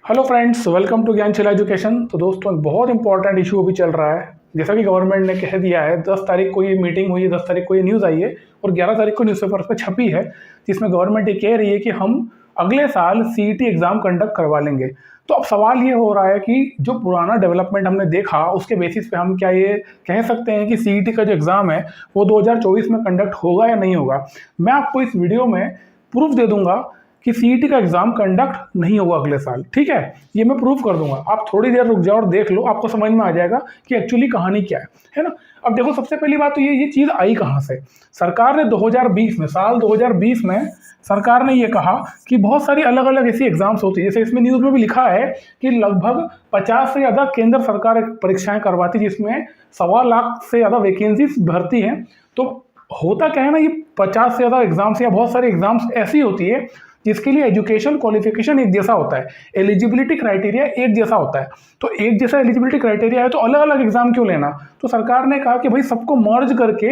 Hello friends, welcome to Gyanshila education. तो दोस्तों, एक बहुत इंपॉर्टेंट इशू अभी चल रहा है। जैसा कि गवर्नमेंट ने कह दिया है, 10 तारीख को ये मीटिंग हुई है, 10 तारीख को ये न्यूज़ आई है और 11 तारीख को न्यूज़पेपर पर छपी है, जिसमें गवर्नमेंट ये कह रही है कि हम अगले साल सीईटी एग्ज़ाम कंडक्ट करवा लेंगे। तो अब सवाल ये हो रहा है कि जो पुराना डेवलपमेंट हमने देखा, उसके बेसिस पे हम क्या ये कह सकते हैं कि सीईटी का जो एग्ज़ाम है वो 2024 में कंडक्ट होगा या नहीं होगा। मैं आपको इस वीडियो में प्रूफ दे दूंगा कि सीईटी का एग्जाम कंडक्ट नहीं होगा अगले साल। ठीक है, ये मैं प्रूफ कर दूंगा। आप थोड़ी देर रुक जाओ और देख लो, आपको समझ में आ जाएगा कि एक्चुअली कहानी क्या है ना। अब देखो, सबसे पहली बात तो ये चीज़ आई कहाँ से। सरकार ने 2020 में, साल 2020 में सरकार ने ये कहा कि बहुत सारी अलग अलग ऐसी एग्जाम्स होती है, जैसे इसमें न्यूज़ में भी लिखा है कि लगभग 50 से ज़्यादा केंद्र सरकार परीक्षाएं करवाती, जिसमें 1.25 लाख से ज़्यादा वैकेंसीज भरती हैं। तो होता क्या है ना, ये 50 से ज़्यादा एग्जाम्स या बहुत सारी एग्जाम्स ऐसी होती है जिसके लिए एजुकेशन क्वालिफिकेशन एक जैसा होता है, एलिजिबिलिटी क्राइटेरिया एक जैसा होता है। तो एक जैसा एलिजिबिलिटी क्राइटेरिया है तो अलग अलग एग्जाम क्यों लेना। तो सरकार ने कहा कि भाई सबको मर्ज करके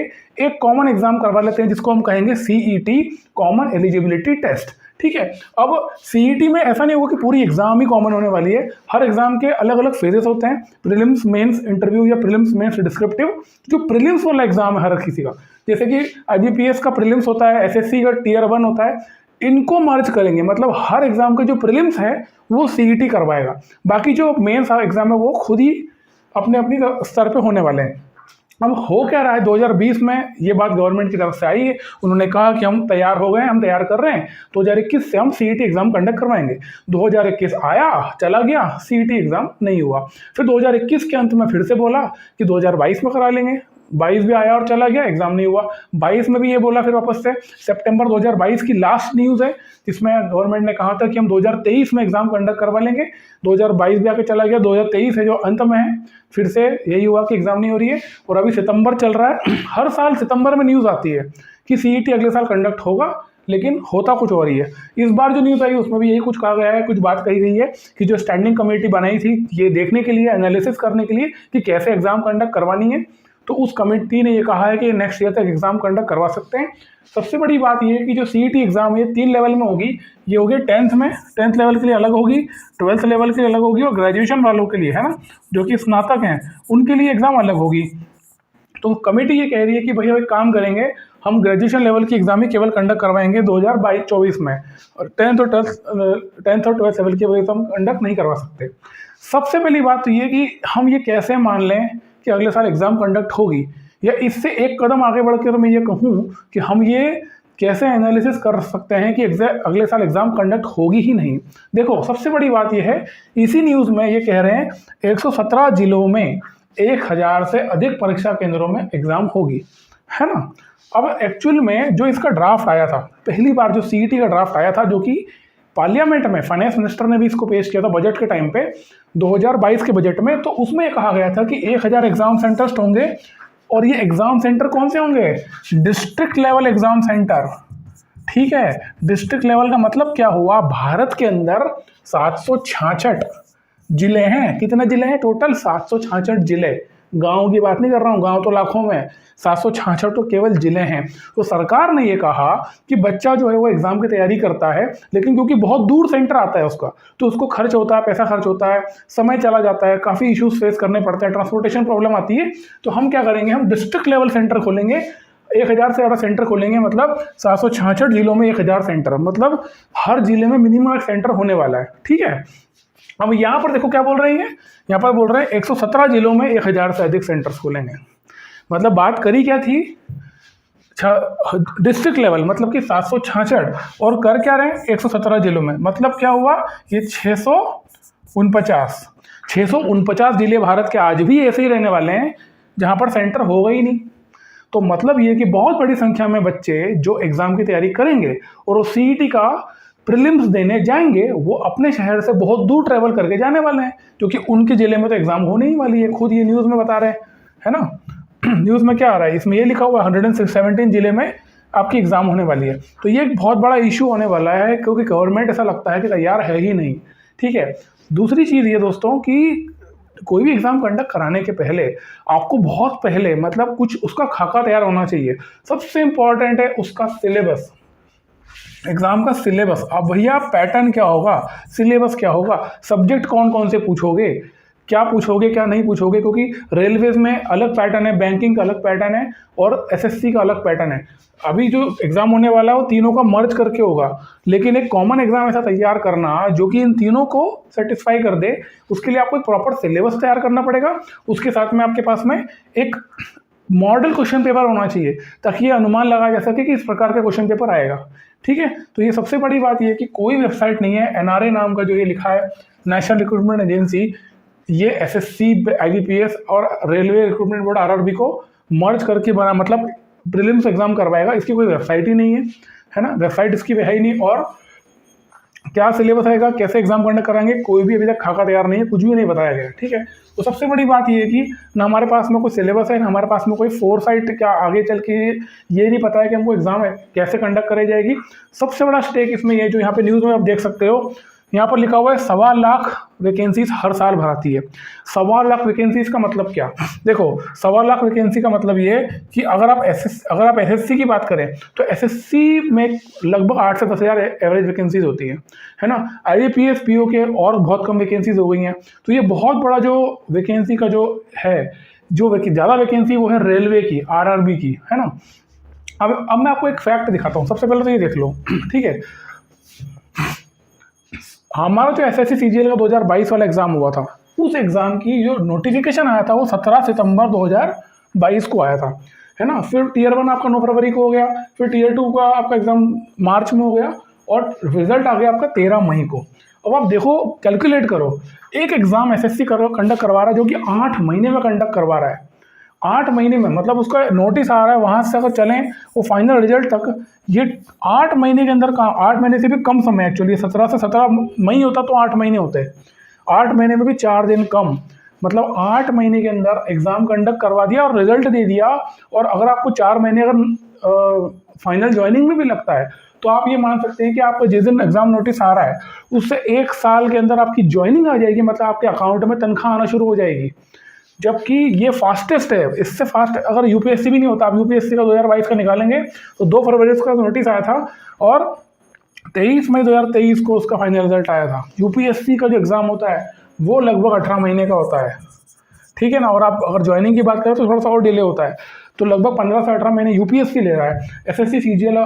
एक कॉमन एग्जाम करवा लेते हैं, जिसको हम कहेंगे सीईटी, कॉमन एलिजिबिलिटी टेस्ट। ठीक है, अब सीईटी में ऐसा नहीं होगा कि पूरी एग्जाम ही कॉमन होने वाली है। हर एग्जाम के अलग अलग फेजेस होते हैं, प्रीलिम्स, मेंस, इंटरव्यू या प्रीलिम्स, मेंस, डिस्क्रिप्टिव। जो प्रीलिम्स वाला एग्जाम है हर किसी का, जैसे कि आईबीपीएस का प्रीलिम्स होता है, एसएससी का टियर 1 होता है, इनको मर्ज करेंगे। मतलब हर एग्जाम का जो प्रीलिम्स है वो सीईटी करवाएगा, बाकी जो मेंस एग्जाम है वो खुद ही अपने अपनी स्तर पे होने वाले हैं। अब हो क्या रहा है, 2020 में ये बात गवर्नमेंट की तरफ से आई है। उन्होंने कहा कि हम तैयार हो गए, हम तैयार कर रहे हैं, 2021 से हम सीईटी एग्जाम कंडक्ट करवाएंगे। 2021 आया, चला गया, सीईटी एग्जाम नहीं हुआ। फिर 2021 के अंत में फिर से बोला कि 2022 में करा लेंगे। 22 भी आया और चला गया, एग्जाम नहीं हुआ। 22 में भी ये बोला फिर वापस से। सितंबर 2022 की लास्ट न्यूज़ है, जिसमें गवर्नमेंट ने कहा था कि हम 2023 में एग्जाम कंडक्ट करवा लेंगे। 2022 भी आके चला गया, 2023 है जो अंत में है, फिर से यही हुआ कि एग्जाम नहीं हो रही है। और अभी सितंबर चल रहा है। हर साल सितंबर में न्यूज़ आती है कि सीईटी अगले साल कंडक्ट होगा, लेकिन होता कुछ और ही है। इस बार जो न्यूज़ आई उसमें भी यही कुछ कहा गया है, कुछ बात कही गई है कि जो स्टैंडिंग कमेटी बनाई थी ये देखने के लिए, एनालिसिस करने के लिए कि कैसे एग्जाम कंडक्ट करवानी है, तो उस कमेटी ने ये कहा है कि नेक्स्ट ईयर तक एग्जाम कंडक्ट करवा सकते हैं। सबसे बड़ी बात ये है कि जो सीईटी एग्जाम है 3 लेवल में होगी। ये होगी 10th में, 10th लेवल के लिए अलग होगी, 12th लेवल के लिए अलग होगी, और ग्रेजुएशन वालों के लिए, है ना, जो कि स्नातक हैं, उनके लिए एग्जाम अलग होगी। तो कमेटी ये कह रही है कि भैया एक काम करेंगे, हम ग्रेजुएशन लेवल की एग्जाम ही केवल कंडक्ट करवाएंगे 2024 में, और 10th और 12th लेवल की एग्जाम कंडक्ट नहीं करवा सकते। सबसे पहली बात तो ये कि हम ये कैसे मान लें कि अगले साल एग्जाम कंडक्ट होगी, या इससे एक कदम आगे बढ़ कर मैं ये कहूँ कि हम ये कैसे एनालिसिस कर सकते हैं कि अगले साल एग्जाम कंडक्ट होगी ही नहीं। देखो, सबसे बड़ी बात यह है, इसी न्यूज़ में ये कह रहे हैं 117 जिलों में 1000 से अधिक परीक्षा केंद्रों में एग्जाम होगी, है ना। अब एक्चुअल में जो इसका ड्राफ्ट आया था, पहली बार जो सीईटी का ड्राफ्ट आया था, जो कि पार्लियामेंट में फाइनेंस मिनिस्टर ने भी इसको पेश किया था बजट के टाइम पे, 2022 के बजट में, तो उसमें कहा गया था कि 1000 एग्जाम सेंटर्स होंगे। और ये एग्जाम सेंटर कौन से होंगे? District level exam centre. ठीक है, डिस्ट्रिक्ट लेवल का मतलब क्या हुआ? भारत के अंदर 766 जिले हैं। कितने जिले हैं टोटल? 766 जिले। गांव की बात नहीं कर रहा हूँ, गांव तो लाखों में, 766 तो केवल जिले हैं। तो सरकार ने ये कहा कि बच्चा जो है वो एग्जाम की तैयारी करता है, लेकिन क्योंकि बहुत दूर सेंटर आता है उसका, तो उसको खर्च होता है, पैसा खर्च होता है, समय चला जाता है, काफ़ी इश्यूज फेस करने पड़ते हैं, ट्रांसपोर्टेशन प्रॉब्लम आती है। तो हम क्या करेंगे, हम डिस्ट्रिक्ट लेवल सेंटर खोलेंगे, 1000 से ज़्यादा सेंटर खोलेंगे, मतलब 766 जिलों में 1000 सेंटर, मतलब हर जिले में मिनिमम एक सेंटर होने वाला है। ठीक है, अब यहाँ पर देखो क्या बोल रहे हैं, यहाँ पर बोल रहे हैं 117 जिलों में 1000 से अधिक सेंटर्स खोलेंगे। मतलब बात करी क्या थी? डिस्ट्रिक्ट लेवल, मतलब कि 766, और कर क्या रहे हैं 117 जिलों में। मतलब क्या हुआ, ये 649 जिले भारत के आज भी ऐसे ही रहने वाले हैं जहाँ पर सेंटर होगा ही नहीं। तो मतलब ये कि बहुत बड़ी संख्या में बच्चे जो एग्जाम की तैयारी करेंगे और वो सीईटी का प्रीलिम्स देने जाएंगे, वो अपने शहर से बहुत दूर ट्रैवल करके जाने वाले हैं, क्योंकि उनके जिले में तो एग्जाम होने ही वाली है। खुद ये न्यूज़ में बता रहे हैं, है ना। न्यूज़ में क्या आ रहा है, इसमें ये लिखा हुआ है 117 जिले में आपकी एग्जाम होने वाली है। तो ये एक बहुत बड़ा इशू होने वाला है, क्योंकि गवर्नमेंट ऐसा लगता है कि तैयार है ही नहीं। ठीक है, दूसरी चीज़ ये दोस्तों कि कोई भी एग्जाम कंडक्ट कराने के पहले आपको बहुत पहले, मतलब कुछ उसका खाका तैयार होना चाहिए। सबसे इंपॉर्टेंट है उसका सिलेबस। एग्जाम का सिलेबस, अब भैया पैटर्न क्या होगा, सिलेबस क्या होगा, सब्जेक्ट कौन कौन से पूछोगे, क्या पूछोगे क्या नहीं पूछोगे, क्योंकि रेलवेज में अलग पैटर्न है, बैंकिंग का अलग पैटर्न है और एसएससी का अलग पैटर्न है। अभी जो एग्जाम होने वाला है वो तीनों का मर्ज करके होगा, लेकिन एक कॉमन एग्जाम ऐसा तैयार करना जो कि इन तीनों को सेटिस्फाई कर दे, उसके लिए आपको एक प्रॉपर सिलेबस तैयार करना पड़ेगा। उसके साथ में आपके पास में एक मॉडल क्वेश्चन पेपर होना चाहिए, ताकि ये अनुमान लगाया जा सके कि इस प्रकार का क्वेश्चन पेपर आएगा। ठीक है, तो ये सबसे बड़ी बात ये है कि कोई वेबसाइट नहीं है, एनआरए नाम का जो ये लिखा है नेशनल रिक्रूटमेंट एजेंसी, ये एसएससी, आईबीपीएस और रेलवे रिक्रूटमेंट बोर्ड आरआरबी को मर्ज करके बना, मतलब प्रीलिम्स एग्जाम करवाएगा। इसकी कोई वेबसाइट ही नहीं है ना, वेबसाइट इसकी है ही नहीं। और क्या सिलेबस आएगा, कैसे एग्जाम कंडक्ट कराएंगे, कोई भी अभी तक खाका तैयार नहीं है, कुछ भी नहीं बताया गया। ठीक है, तो सबसे बड़ी बात ये है कि ना हमारे पास में कोई सिलेबस है, ना हमारे पास में कोई फोरसाइट, क्या आगे चल के ये नहीं पता है कि हमको एग्जाम कैसे कंडक्ट कराई जाएगी। सबसे बड़ा स्टेक इसमें ये जो यहाँ पे न्यूज़ में आप देख सकते हो, यहाँ पर लिखा हुआ है 1.25 लाख वैकेंसीज हर साल भराती है। 1.25 लाख वैकेंसीज का मतलब क्या, देखो 1.25 लाख वैकेंसी का मतलब ये है कि अगर आप एसएससी की बात करें तो एसएससी में लगभग 8 से 10 हज़ार एवरेज वैकेंसीज होती है ना। आईएपीएस पीओ के और बहुत कम वैकेंसीज हो गई हैं। तो ये बहुत बड़ा जो वैकेंसी का जो है, जो ज़्यादा वैकेंसी वो है रेलवे की, आरआरबी की, है ना। अब मैं आपको एक फैक्ट दिखाता हूँ। सबसे पहले तो ये देख लो, ठीक है, हमारा जो एसएससी सीजीएल का 2022 वाला एग्जाम हुआ था, उस एग्जाम की जो नोटिफिकेशन आया था वो 17 सितंबर 2022 को आया था, है ना। फिर टीयर 1 आपका 9 फरवरी को हो गया, फिर टीयर 2 का आपका एग्जाम मार्च में हो गया और रिजल्ट आ गया आपका 13 मई को। अब आप देखो, कैलकुलेट करो, एक एग्जाम एसएससी कंडक्ट करवा रहा है जो कि 8 महीने में कंडक्ट करवा रहा है। 8 महीने में, मतलब उसका नोटिस आ रहा है, वहाँ से अगर चलें वो फाइनल रिजल्ट तक, ये 8 महीने के अंदर का, 8 महीने से भी कम समय एक्चुअली, 17 से 17 मई होता तो 8 महीने होते, 8 महीने में भी 4 दिन कम, मतलब 8 महीने के अंदर एग्जाम कंडक्ट करवा दिया और रिजल्ट दे दिया। और अगर आपको 4 महीने अगर फाइनल ज्वाइनिंग में भी लगता है तो आप ये मान सकते हैं कि आपको जिस दिन एग्जाम नोटिस आ रहा है उससे 1 साल के अंदर आपकी ज्वाइनिंग आ जाएगी, मतलब आपके अकाउंट में तनख्वाह आना शुरू हो जाएगी। जबकि ये फास्टेस्ट है, इससे फास्ट अगर यूपीएससी भी नहीं होता। आप यूपीएससी का 2022 का निकालेंगे तो 2 फरवरी का नोटिस आया था और 23 मई 2023 को उसका फाइनल रिजल्ट आया था। यूपीएससी का जो एग्जाम होता है वो लगभग 18 महीने का होता है, ठीक है ना। और आप अगर ज्वाइनिंग की बात करें तो थोड़ा सा और डिले होता है, तो लगभग 15 से 18 महीने यूपीएससी ले रहा है, एसएससी सीजीएल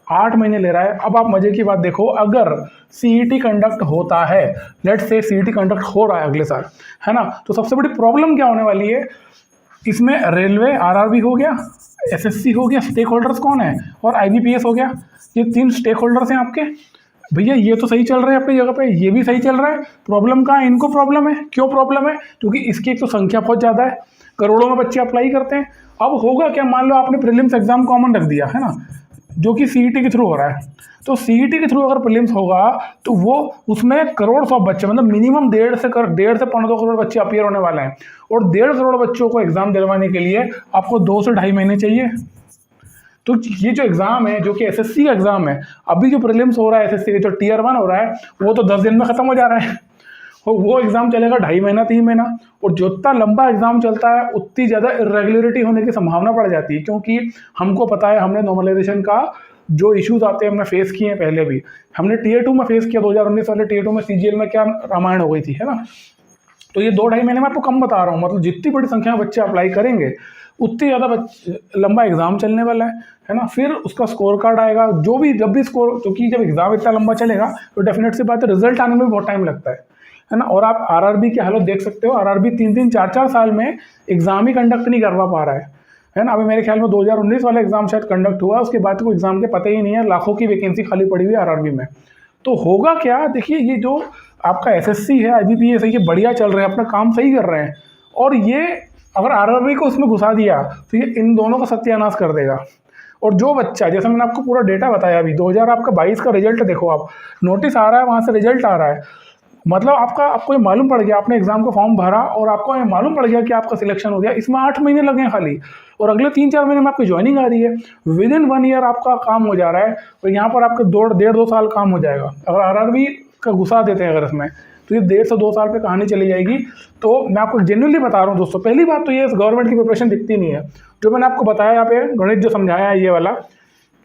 8 महीने ले रहा है। अब आप मजे की बात देखो, अगर सीईटी कंडक्ट होता है, लेट्स से सीईटी कंडक्ट हो रहा है अगले साल, है ना, तो सबसे बड़ी प्रॉब्लम क्या होने वाली है इसमें, रेलवे, आरआरबी हो गया, एसएससी हो गया, स्टेक होल्डर्स कौन है, और आईबीपीएस हो गया, ये 3 स्टेक होल्डर्स हैं आपके। भैया ये तो सही चल रहे हैं अपनी जगह पे, ये भी सही चल रहा है, प्रॉब्लम कहाँ है, इनको प्रॉब्लम है। क्यों प्रॉब्लम है, क्योंकि इसकी एक तो संख्या बहुत ज़्यादा है, करोड़ों में बच्चे अप्लाई करते हैं। अब होगा क्या, मान लो आपने प्रीलिम्स एग्जाम कॉमन रख दिया, है ना, जो कि सीईटी के थ्रू हो रहा है, तो सीईटी के थ्रू अगर प्रीलिम्स होगा तो वो उसमें करोड़ 100 बच्चे, मतलब मिनिमम 1.5 से 1.5 करोड़ बच्चे अपीयर होने वाले हैं। और 1.5 करोड़ बच्चों को एग्जाम दिलवाने के लिए आपको 2 से 2.5 महीने चाहिए। तो ये जो एग्जाम है, जो कि एसएससी का एग्जाम है, अभी जो प्रीलिम्स हो रहा है एसएससी का, जो टीयर 1 हो रहा है, वो तो 10 दिन में खत्म हो जा रहा है। वो एग्जाम चलेगा 2.5 महीना 3 महीना, और जितना लंबा एग्जाम चलता है उतनी ज़्यादा इरेगुलरिटी होने की संभावना बढ़ जाती है। क्योंकि हमको पता है, हमने नॉर्मलाइजेशन का जो इश्यूज आते हैं हमने फेस किए हैं पहले भी, हमने टीयर 2 में फेस किया, 2019 वाले टीयर 2 में सीजीएल में क्या रामायण हो गई थी, है ना। तो ये 2-2.5 महीने में आपको कम बता रहा हूँ, मतलब जितनी बड़ी संख्या में बच्चे अप्लाई करेंगे उतनी ज़्यादा लंबा एग्जाम चलने वाला है ना। फिर उसका स्कोर कार्ड आएगा, जो भी जब भी स्कोर, क्योंकि जब एग्जाम इतना लंबा चलेगा तो डेफिनेट सी बात है रिजल्ट आने में बहुत टाइम लगता है ना। और आप आरआरबी की हालत देख सकते हो, आरआरबी 3-3, 4-4 साल में एग्जाम ही कंडक्ट नहीं करवा पा रहा है ना। अभी मेरे ख्याल में 2019 वाला एग्जाम शायद कंडक्ट हुआ, उसके बाद कोई एग्जाम के पता ही नहीं है, लाखों की वैकेंसी खाली पड़ी हुई है आरआरबी में। तो होगा क्या, देखिए ये जो आपका एसएससी है, आईबीपीएस है, ये बढ़िया चल रहे हैं, अपना काम सही कर रहे हैं, और ये अगर आरआरबी को उसमें घुसा दिया तो ये इन दोनों का सत्यानाश कर देगा। और जो बच्चा, जैसे मैंने आपको पूरा डेटा बताया, अभी 2022 का रिजल्ट देखो आप, नोटिस आ रहा है, वहाँ से रिजल्ट आ रहा है, मतलब आपको ये मालूम पड़ गया, आपने एग्जाम का फॉर्म भरा और आपको ये मालूम पड़ गया कि आपका सिलेक्शन हो गया। इसमें 8 महीने लगे हैं खाली, और अगले 3-4 महीने में आपकी ज्वाइनिंग आ रही है। विद इन 1 ईयर आपका काम हो जा रहा है, और यहाँ पर आपका 1.5-2 साल काम हो जाएगा। अगर आरआरबी का घुसा देते हैं अगर इसमें, तो ये 1.5 से 2 साल पे कहानी चली जाएगी। तो मैं आपको जेन्युइनली बता रहा हूँ दोस्तों, पहली बात तो ये गवर्नमेंट की प्रिपरेशन दिखती नहीं है। जो मैंने आपको बताया यहाँ पे गणित जो समझाया है ये वाला,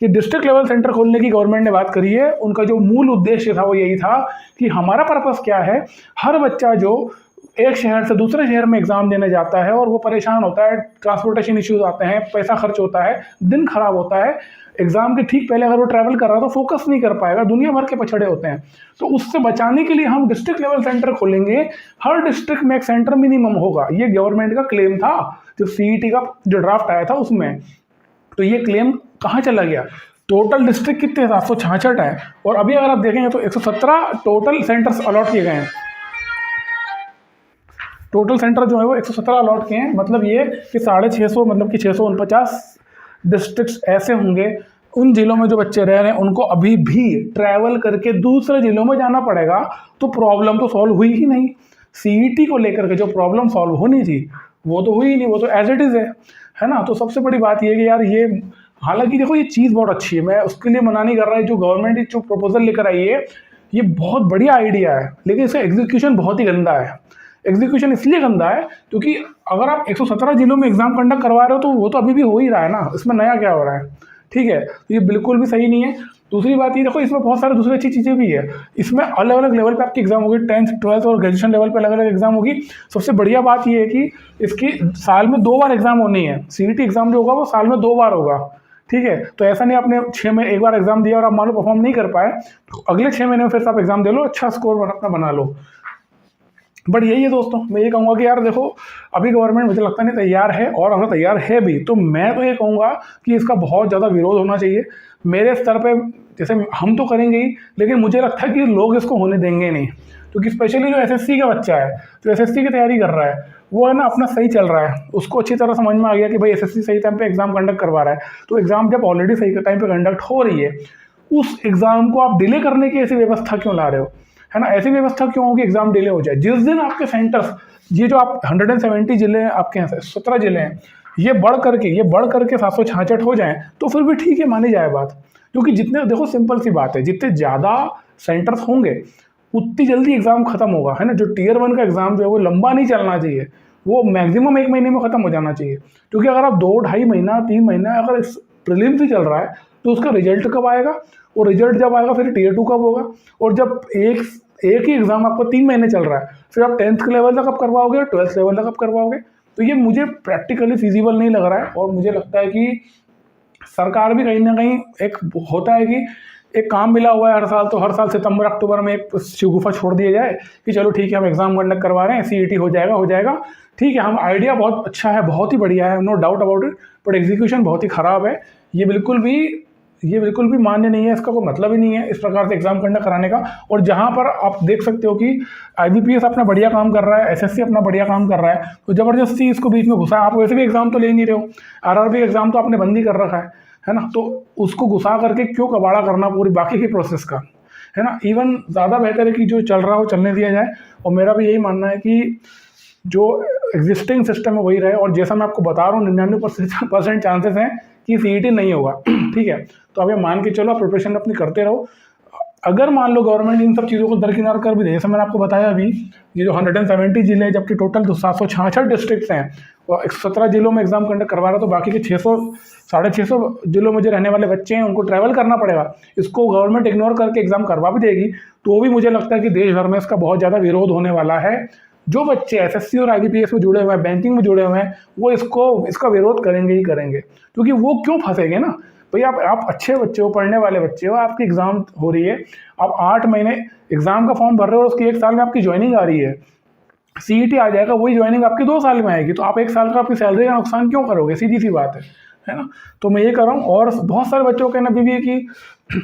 कि डिस्ट्रिक्ट लेवल सेंटर खोलने की गवर्नमेंट ने बात करी है। उनका जो मूल उद्देश्य था वो यही था कि हमारा पर्पस क्या है, हर बच्चा जो एक शहर से दूसरे शहर में एग्जाम देने जाता है और वो परेशान होता है, ट्रांसपोर्टेशन इश्यूज आते हैं, पैसा खर्च होता है, दिन खराब होता है, एग्जाम के ठीक पहले अगर वो ट्रैवल कर रहा है तो फोकस नहीं कर पाएगा, दुनिया भर के पछड़े होते हैं। तो उससे बचाने के लिए हम डिस्ट्रिक्ट लेवल सेंटर खोलेंगे, हर डिस्ट्रिक्ट में एक सेंटर मिनिमम होगा। ये गवर्नमेंट का क्लेम था जो सीईटी का जो ड्राफ्ट आया था उसमें। तो ये क्लेम कहाँ चला गया? टोटल डिस्ट्रिक्ट कितने 766 है, और अभी अगर आप देखेंगे तो 117 टोटल सेंटर्स अलॉट किए गए हैं। टोटल सेंटर जो है वो 117 अलॉट किए हैं। मतलब ये कि 650, मतलब कि 649 डिस्ट्रिक्ट्स ऐसे होंगे उन जिलों में जो बच्चे रह रहे हैं उनको अभी भी ट्रैवल करके दूसरे जिलों में जाना पड़ेगा। तो प्रॉब्लम तो सॉल्व हुई ही नहीं। सीईटी को लेकर के जो प्रॉब्लम सॉल्व होनी थी वो तो हुई ही नहीं, वो तो एज इट इज़ है ना। तो सबसे बड़ी बात ये है कि यार ये, हालांकि देखो ये चीज़ बहुत अच्छी है, मैं उसके लिए मना नहीं कर रहा है। जो गवर्नमेंट जो प्रपोजल लेकर आई है ये बहुत बढ़िया आइडिया है, लेकिन इसका एग्जीक्यूशन बहुत ही गंदा है। एग्जीक्यूशन इसलिए गंदा है क्योंकि अगर आप 117 जिलों में एग्जाम कंडक्ट करवा रहे हो तो वो तो अभी भी हो ही रहा है ना, इसमें नया क्या हो रहा है? ठीक है, तो ये बिल्कुल भी सही नहीं है। दूसरी बात ये देखो, इसमें बहुत सारी दूसरी अच्छी चीज़ें भी है। इसमें अलग अलग लेवल पे आपकी एग्जाम होगी, 10th 12th और ग्रेजुएशन लेवल पे अलग अलग एग्जाम होगी। सबसे बढ़िया बात ये है कि इसकी साल में 2 बार एग्जाम होनी है। सीईटी एग्जाम जो होगा वो साल में 2 बार होगा। ठीक है, तो ऐसा नहीं आपने 6 में एक बार एग्जाम दिया और आप मान लो परफॉर्म नहीं कर पाए तो अगले 6 महीने में फिर आप एग्जाम दे लो, अच्छा स्कोर अपना बना लो। बट यही है दोस्तों, मैं ये कहूँगा कि यार देखो अभी गवर्नमेंट मुझे लगता नहीं तैयार है, और अगर तैयार है भी तो मैं तो ये कहूँगा कि इसका बहुत ज़्यादा विरोध होना चाहिए मेरे स्तर पे। जैसे हम तो करेंगे ही, लेकिन मुझे लगता है कि लोग इसको होने देंगे नहीं, क्योंकि स्पेशली जो एसएससी का बच्चा है, जो एसएससी की तैयारी कर रहा है, वो है ना अपना सही चल रहा है, उसको अच्छी तरह समझ में आ गया कि भाई एसएससी सही टाइम पे एग्जाम कंडक्ट करवा रहा है। तो एग्जाम जब ऑलरेडी सही टाइम पे कंडक्ट हो रही है, उस एग्जाम को आप डिले करने की ऐसी व्यवस्था क्यों ला रहे हो? है ना, ऐसी व्यवस्था क्यों होगी एग्जाम डिले हो जाए? जिस दिन आपके सेंटर्स, ये जो आप 170 जिले हैं आपके यहाँ से 17 जिले हैं, ये बढ़ करके 766 हो जाएं तो फिर भी ठीक है, मानी जाए बात। क्योंकि जितने, देखो सिंपल सी बात है, जितने ज़्यादा सेंटर्स होंगे उतनी जल्दी एग्जाम खत्म होगा, है ना। जो टियर 1 का एग्जाम जो है वो लंबा नहीं चलना चाहिए, वो मैक्सिमम 1 महीने में खत्म हो जाना चाहिए। क्योंकि अगर आप 2 ढाई महीना 3 महीना अगर प्रीलिम्स ही चल रहा है तो उसका रिजल्ट कब आएगा, और रिजल्ट जब आएगा फिर टियर 2 कब होगा, और जब एक ही एग्जाम आपको 3 महीने चल रहा है, फिर आप 10th के लेवल तक कब करवाओगे और 12th लेवल तक कब करवाओगे? तो ये मुझे प्रैक्टिकली फिजिबल नहीं लग रहा है। और मुझे लगता है कि सरकार भी कहीं ना कहीं, एक होता है कि एक काम मिला हुआ है हर साल, तो हर साल सितंबर अक्टूबर में एक शिगुफा छोड़ दिया जाए कि चलो ठीक है हम एग्जाम कंडक्ट करवा रहे हैं, सीईटी हो जाएगा। ठीक है, हम आइडिया बहुत अच्छा है, बहुत ही बढ़िया है, no doubt about it, but execution बहुत ही ख़राब है। ये बिल्कुल भी मान्य नहीं है, इसका कोई मतलब ही नहीं है इस प्रकार से एग्जाम कंडक्ट कराने का। और जहाँ पर आप देख सकते हो कि आईबीपीएस अपना बढ़िया काम कर रहा है, एसएससी अपना बढ़िया काम कर रहा है, तो ज़बरदस्ती इसको बीच में घुसा। आप वैसे भी एग्जाम तो ले नहीं रहे हो, आरआरबी एग्जाम तो आपने बंद ही कर रखा है ना, तो उसको घुसा करके क्यों कबाड़ा करना पूरी बाकी की प्रोसेस का, है ना। इवन ज़्यादा बेहतर है कि जो चल रहा हो चलने दिया जाए। और मेरा भी यही मानना है कि जो एग्जिस्टिंग सिस्टम है वही रहे। और जैसा मैं आपको बता रहा हूँ 99% चांसेस हैं कि सीईटी नहीं होगा। ठीक है, तो अब ये मान के चलो, आप प्रिपरेशन अपनी करते रहो। अगर मान लो गवर्नमेंट इन सब चीज़ों को दरकिनार कर भी दे, जैसे मैंने आपको बताया अभी, ये जो 170 जिले, जबकि टोटल 766 डिस्ट्रिक्ट्स हैं, और 117 जिलों में एग्जाम कंडक्ट करवा रहा है, तो बाकी के 600-650 जिलों में जो रहने वाले बच्चे हैं उनको ट्रैवल करना पड़ेगा। इसको गवर्नमेंट इग्नोर करके एग्जाम करवा भी देगी तो भी मुझे लगता है कि देश भर में इसका बहुत ज़्यादा विरोध होने वाला है। जो बच्चे एसएससी और आईबीपीएस में जुड़े हुए हैं, बैंकिंग में जुड़े हुए हैं, वो इसका विरोध करेंगे ही करेंगे, क्योंकि वो क्यों फंसेंगे ना भाई। आप अच्छे बच्चे हो, पढ़ने वाले बच्चे हो, आपकी एग्जाम हो रही है, आप 8 महीने एग्जाम का फॉर्म भर रहे हो और उसकी 1 साल में आपकी ज्वाइनिंग आ रही है, सीईटी आ जाएगा, वही ज्वाइनिंग आपकी 2 साल में आएगी, तो आप 1 साल का अपनी सैलरी का नुकसान क्यों करोगे? सीधी सी बात है ना। तो मैं ये कर रहा हूँ। और बहुत सारे बच्चों का कहना भी है कि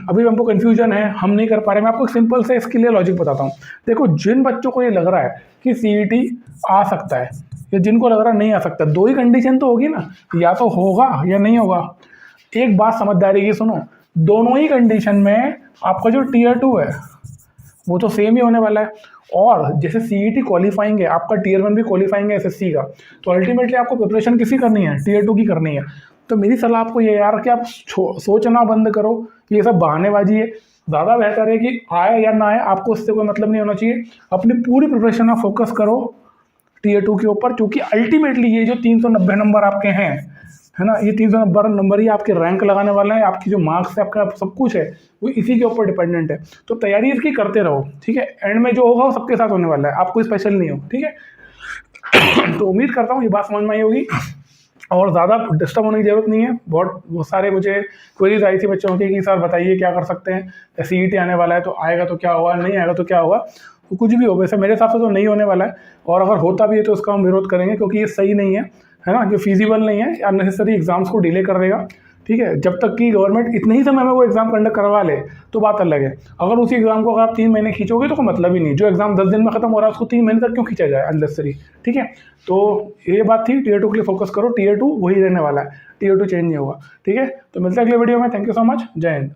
अभी हमको कन्फ्यूजन है, हम नहीं कर पा रहे। मैं आपको एक सिंपल से इसके लिए लॉजिक बताता हूँ। देखो, जिन बच्चों को ये लग रहा है कि सीईटी आ सकता है, या जिनको लग रहा है नहीं आ सकता, 2 ही कंडीशन तो होगी ना, या तो होगा या नहीं होगा। एक बात समझदारी की सुनो, दोनों ही कंडीशन में आपका जो टियर 2 है वो तो सेम ही होने वाला है। और जैसे सीईटी क्वालिफाइंग है, आपका टियर 1 भी क्वालिफाइंग है एसएससी का, तो अल्टीमेटली आपको प्रिपरेशन किसी करनी है, टियर 2 की करनी है। तो मेरी सलाह आपको ये यार कि आप सोचना बंद करो, ये सब बहानेबाजी है। ज़्यादा बेहतर है कि आए या ना आए, आपको उससे कोई मतलब नहीं होना चाहिए। अपनी पूरी प्रिपरेशन में फोकस करो टियर 2 के ऊपर, क्योंकि अल्टीमेटली ये जो 390 नंबर आपके हैं, है ना। ये 300 नंबर ही आपके रैंक लगाने वाला है, आपकी जो मार्क्स है, आपका सब कुछ है वो इसी के ऊपर डिपेंडेंट है। तो तैयारी इसकी करते रहो, ठीक है। एंड में जो होगा वो सबके साथ होने वाला है, आप कोई स्पेशल नहीं हो, ठीक है। तो उम्मीद करता हूँ ये बात समझ में आई होगी और ज़्यादा डिस्टर्ब होने की ज़रूरत नहीं है। बहुत सारे मुझे क्वेरीज आई थी बच्चों की कि सर बताइए क्या कर सकते हैं, CET आने वाला है तो आएगा तो क्या होगा, नहीं आएगा तो क्या होगा। तो कुछ भी हो, वैसे मेरे हिसाब से तो नहीं होने वाला है, और अगर होता भी है तो उसका हम विरोध करेंगे क्योंकि ये सही नहीं है ना, जो फीजिबल नहीं है, अननेसेसरी एग्जाम्स को डिले कर देगा, ठीक है। जब तक कि गवर्नमेंट इतने ही समय में वो एग्ज़ाम कंडक्ट करवा ले तो बात अलग है। अगर उसी एग्ज़ाम को अगर आप 3 महीने खींचोगे तो कोई मतलब ही नहीं। जो एग्ज़ाम 10 दिन में खत्म हो रहा है उसको 3 महीने तक क्यों खींचा जाए अननेसेसरी, ठीक है। तो ये बात थी, Tier 2 के लिए फोकस करो, Tier 2 वही रहने वाला है, Tier 2 चेंज नहीं होगा, ठीक है। तो मिलते हैं अगले वीडियो में, थैंक यू सो मच, जय हिंद।